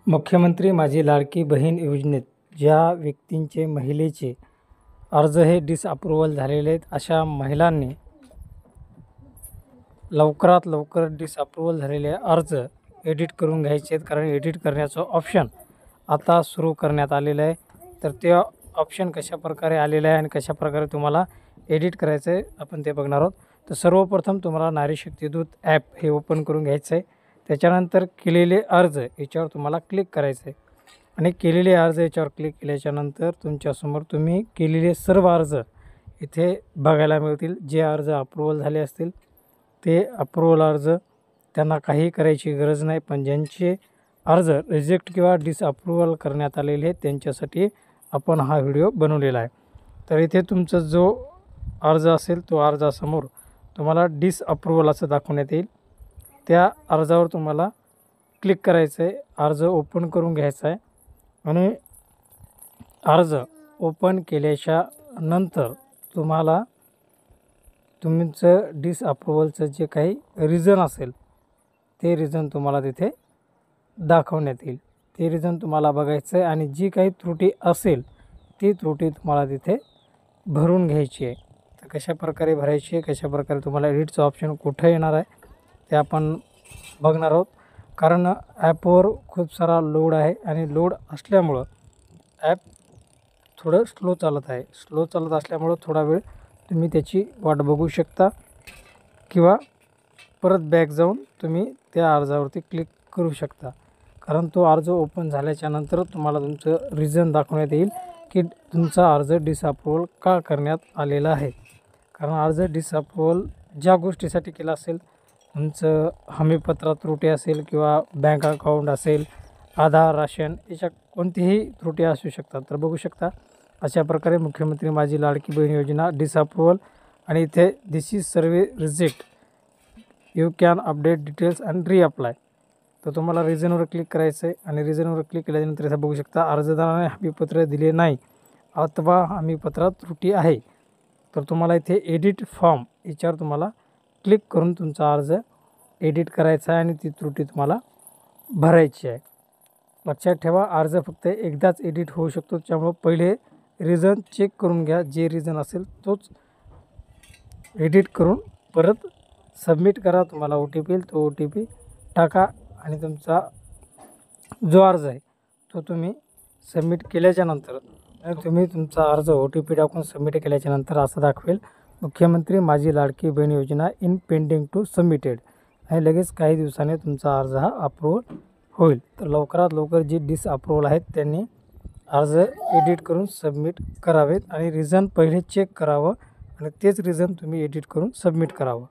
मुख्यमंत्री माझी लाडकी बहीण योजनेत ज्या व्यक्तींचे महिलेचे अर्ज हे डिसअप्रूव्हल झालेले आहेत, अशा महिलांनी लवकरात लवकर डिसअप्रूव्हल झालेले अर्ज एडिट करून घ्यायचे आहेत. कारण एडिट करण्याचं ऑप्शन आता सुरू करण्यात आलेलं आहे. तर ते ऑप्शन कशाप्रकारे आलेलं आहे आणि कशाप्रकारे तुम्हाला एडिट करायचं आहे आपण ते बघणार आहोत. तर सर्वप्रथम तुम्हाला नारी शक्ती दूत ॲप हे ओपन करून घ्यायचं आहे. त्याच्यानंतर केलेले अर्ज याच्यावर तुम्हाला क्लिक करायचं आहे आणि केलेले अर्ज याच्यावर क्लिक केल्याच्यानंतर तुमच्यासमोर तुम्ही केलेले सर्व अर्ज इथे बघायला मिळतील. जे अर्ज अप्रूव्हल झाले असतील ते अप्रूव्हल अर्ज, त्यांना काही करायची गरज नाही. पण ज्यांचे अर्ज रिजेक्ट किंवा डिसअप्रूव्हल करण्यात आलेले आहेत त्यांच्यासाठी आपण हा व्हिडिओ बनवलेला आहे. तर इथे तुमचा जो अर्ज असेल तो अर्जासमोर तुम्हाला डिसअप्रूव्हल असं दाखवण्यात येईल. त्या अर्जावर तुम्हाला क्लिक करायचं आहे, अर्ज ओपन करून घ्यायचा आहे आणि अर्ज ओपन केल्याच्या नंतर तुम्हाला तुमचं डिसअप्रूव्हलचं जे काही रिझन असेल ते रिझन तुम्हाला तिथे दाखवण्यात येईल. ते रिझन तुम्हाला बघायचं आहे आणि जी काही त्रुटी असेल ती त्रुटी तुम्हाला तिथे भरून घ्यायची आहे. तर कशाप्रकारे भरायची आहे, कशाप्रकारे तुम्हाला एडिटचं ऑप्शन कुठं येणार आहे ते आपण बघणार आहोत. कारण ॲपवर खूप सारा लोड आहे आणि लोड असल्यामुळं ॲप थोडं स्लो चालत आहे. स्लो चालत असल्यामुळं थोडा वेळ तुम्ही त्याची वाट बघू शकता किंवा परत बॅक जाऊन तुम्ही त्या अर्जावरती क्लिक करू शकता. कारण तो अर्ज ओपन झाल्याच्यानंतर तुम्हाला तुमचं रिझन दाखवण्यात येईल की तुमचा अर्ज डिसअप्रूव्हल का करण्यात आलेला आहे. कारण अर्ज डिसअप्रूव्हल ज्या गोष्टीसाठी केला असेल, तुमचं हमीपत्रात त्रुटी असेल किंवा बँक अकाउंट असेल, आधार, राशन याच्या कोणतीही त्रुटी असू शकतात. तर बघू शकता अशा प्रकारे मुख्यमंत्री माझी लाडकी बहीण योजना डिसअप्रूव्हल आणि इथे this is survey reject, you can update details and reapply. तर तुम्हाला रिझनवर क्लिक करायचं आहे आणि रिझनवर क्लिक केल्यानंतर इथं बघू शकता अर्जदाराने हमीपत्र दिले नाही अथवा हमीपत्रात त्रुटी आहे. तर तुम्हाला इथे एडिट फॉर्म याच्यावर तुम्हाला क्लिक करून तुमचा अर्ज एडिट करायचा आहे आणि ती त्रुटी तुम्हाला भरायची आहे. लक्षात ठेवा, अर्ज फक्त एकदाच एडिट होऊ शकतो. त्यामुळे पहिले रिझन चेक करून घ्या. जे रिझन असेल तोच एडिट करून परत सबमिट करा. तुम्हाला OTP येईल, तो OTP टाका आणि तुमचा जो अर्ज आहे तो तुम्ही सबमिट केल्याच्यानंतर तुम्ही तुमचा अर्ज OTP टाकून सबमिट केल्याच्यानंतर असं दाखवेल मुख्यमंत्री माझी लाडकी बहीण योजना इन पेंडिंग टू सबमिटेड आणि लगेच काही दिवसांनी तुमचा अर्ज हा अप्रूव्हल होईल. तर लवकरात लवकर जे डिसअप्रूव्हल आहेत त्यांनी अर्ज एडिट करून सबमिट करावेत आणि रिझन पहिले चेक करावं आणि तेच रिझन तुम्ही एडिट करून सबमिट करावं.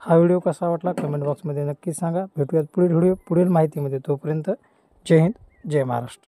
हा व्हिडिओ कसा वाटला कमेंट बॉक्समध्ये नक्की सांगा. भेटूयात पुढील माहितीमध्ये. तोपर्यंत जय हिंद, जय महाराष्ट्र.